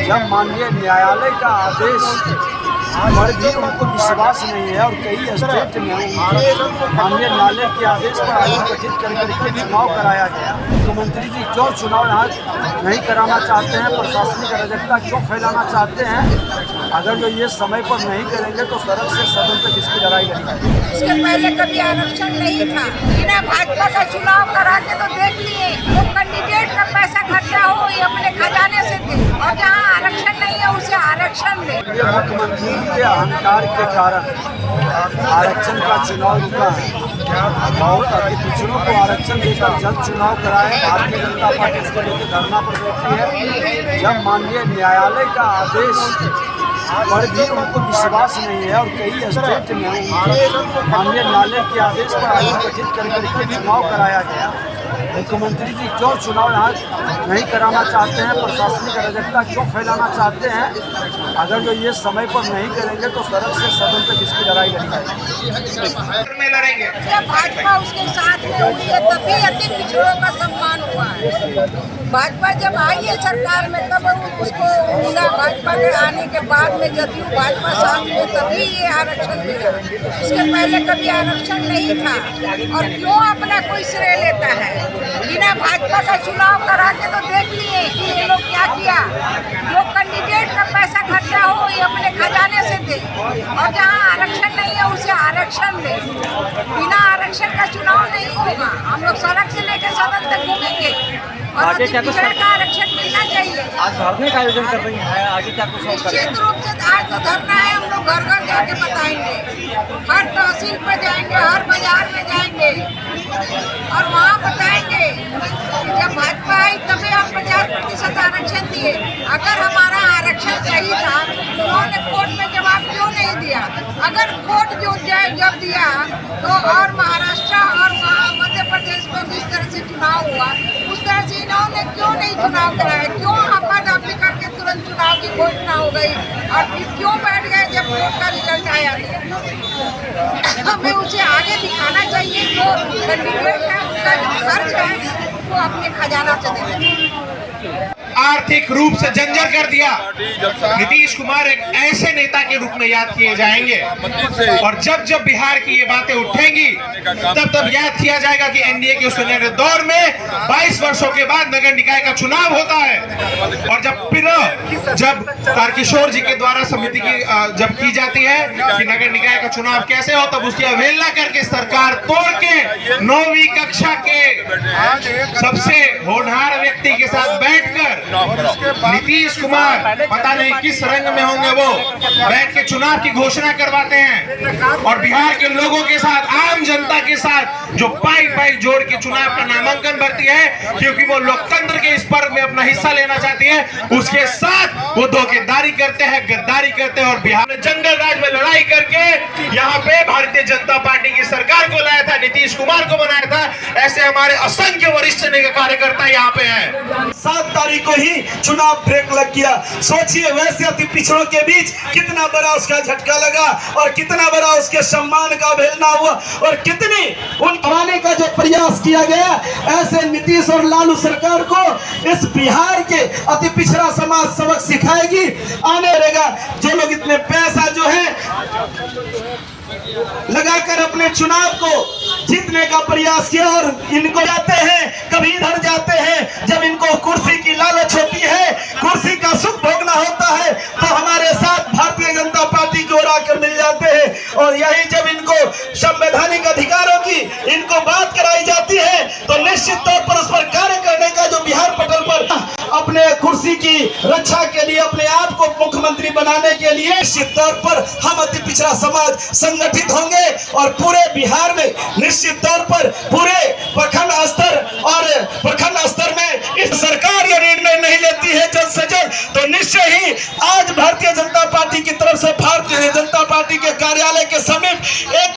जब माननीय न्यायालय का आदेश पर भी उनको विश्वास नहीं है और कई स्टेट में माननीय न्यायालय के आदेश पर आयोग गठित करके चुनाव कराया गया। मुख्यमंत्री जी क्यों चुनाव यहाँ नहीं कराना चाहते हैं, प्रशासनिक अराजकता क्यों फैलाना चाहते हैं? अगर जो ये समय पर नहीं करेंगे तो सड़क से सदन तक इसकी लड़ाई लड़ेगी। इसके पहले कभी आरक्षण नहीं था, बिना भाजपा का चुनाव करा के तो देख लिए। वो कैंडिडेट का पैसा खर्चा हो ये अपने खजाने से दे, और जहाँ आरक्षण नहीं है उसे आरक्षण दे। ये मुख्यमंत्री के अहंकार के कारण आरक्षण का चुनाव रुका है और अति पिछड़ों को आरक्षण देकर जल्द चुनाव कराए। भारतीय जनता पार्टी इसको लेकर धरना पर बैठी है। जब माननीय न्यायालय का आदेश पर भी उनको विश्वास नहीं है और कई स्टेट में माननीय न्यायालय के आदेश पर आयोग गठित करके चुनाव कराया गया। मुख्यमंत्री जी क्यों चुनाव यहाँ नहीं कराना चाहते हैं, प्रशासनिक अराजकता क्यों फैलाना चाहते हैं? अगर जो ये समय पर नहीं करेंगे तो सड़क से सदन तक इसकी लड़ाई लड़ेंगे। जब भाजपा उसके साथ में हुई है तभी अति पिछड़ों का सम्मान हुआ है। भाजपा जब आई है सरकार में तब उसको मिला, भाजपा के आने के बाद में जदयू भाजपा साथ में तभी ये आरक्षण मिला। इसके पहले कभी आरक्षण नहीं था, और क्यों अपना कोई श्रेय लेता है? बिना भाजपा का चुनाव करा के तो देख लिए कि ये लोग क्या किया। जो कैंडिडेट का पैसा खर्चा हो ये अपने खजाने से दे, और जहाँ आरक्षण नहीं है उसे आरक्षण दे। बिना आरक्षण का चुनाव नहीं होगा। हम लोग सड़क से लेकर सदन तक घूमेंगे और आगे क्या कुछ का आरक्षण मिलना चाहिए। आज धरने का आयोजन कर रही है, आगे क्या कुछ निश्चित रूप से आज तो धरना है। हम लोग घर घर जाके बताएंगे, हर तहसील पे जाएंगे, हर बाजार में जाएंगे और वहाँ बताएंगे कि जब भाजपा आई तभी हम 50% आरक्षण दिए। अगर हमारा आरक्षण सही था उन्होंने कोर्ट में जवाब क्यों नहीं दिया? अगर कोर्ट जो जब दिया तो और महाराष्ट्र और मध्य प्रदेश में जिस तरह से चुनाव हुआ उस तरह से इन्होंने क्यों नहीं चुनाव कराया? क्यों आपाधापी करके तुरंत चुनाव की घोषणा हो गई और फिर क्यों बैठ गए जब वोट का रिजल्ट आया? हमें उसे आगे दिखाना चाहिए। जो कैंडिडेट है उसका जो खर्च है वो अपने खजाना से देना। आर्थिक रूप से जर्जर कर दिया। नीतीश कुमार एक ऐसे नेता के रूप में याद किए जाएंगे, और जब जब बिहार की ये बातें उठेंगी तब तब याद किया जाएगा कि एनडीए के सुनहरे दौर में 22 वर्षों के बाद नगर निकाय का चुनाव होता है। और जब तारकिशोर जी के द्वारा समिति की जब की जाती है कि नगर निकाय का चुनाव कैसे हो, तब उसकी अवहेलना करके सरकार तोड़ के 9वीं कक्षा के सबसे होनहार व्यक्ति के साथ बैठकर नीतीश कुमार पता नहीं किस रंग में होंगे वो बैठ के चुनाव की घोषणा करवाते हैं, और बिहार के लोगों के साथ, आम जनता के साथ जो पाई पाई जोड़ के चुनाव का नामांकन भरती है क्योंकि वो लोकतंत्र के इस पर्व में अपना हिस्सा लेना चाहती है, उसके साथ वो धोखेदारी करते हैं, गद्दारी करते हैं। और बिहार में जंगल राज में लड़ाई करके यहाँ पे भारतीय जनता पार्टी की सरकार को लाया था, नीतीश कुमार को बनाया था। ऐसे हमारे असंख्य वरिष्ठ कार्यकर्ता यहाँ पे हैं। 7 तारीख को ही चुनाव ब्रेक लग गया। सोचिए वैसे अति पिछड़ों के बीच कितना बड़ा उसका झटका लगा और कितना बड़ा उसके सम्मान का अवहेलना हुआ, और कितनी उन कराने का जो प्रयास किया गया। ऐसे नीतीश और लालू सरकार को इस बिहार के अति पिछड़ा समाज सबक सिखाएगी, आने रहेगा। जो लोग इतने पैसा जो है लगाकर अपने चुनाव को जीतने का प्रयास किया, और इनको जाते हैं कभी इधर जाते हैं, जब इनको कुर्सी की लालच होती है, कुर्सी का सुख भोगना होता है, तो हमारे साथ भारतीय जनता पार्टी को आकर मिल जाते हैं। और यही जब इनको संवैधानिक अधिकारों की इनको बात कराई जाती है तो निश्चित तौर पर उस पर कार्य करने का जो बिहार पटल पर अपने कुर्सी की रक्षा के लिए, अपने आप को मुख्यमंत्री बनाने के लिए निश्चित तौर पर हम अति पिछड़ा समाज संगठित होंगे, और पूरे बिहार में निश्चित तौर पर पूरे प्रखंड स्तर में इस सरकार ये निर्णय नहीं लेती है जल्द से जल्द, तो निश्चय ही आज भारतीय जनता पार्टी की तरफ से भारतीय जनता पार्टी के कार्यालय के समीप एक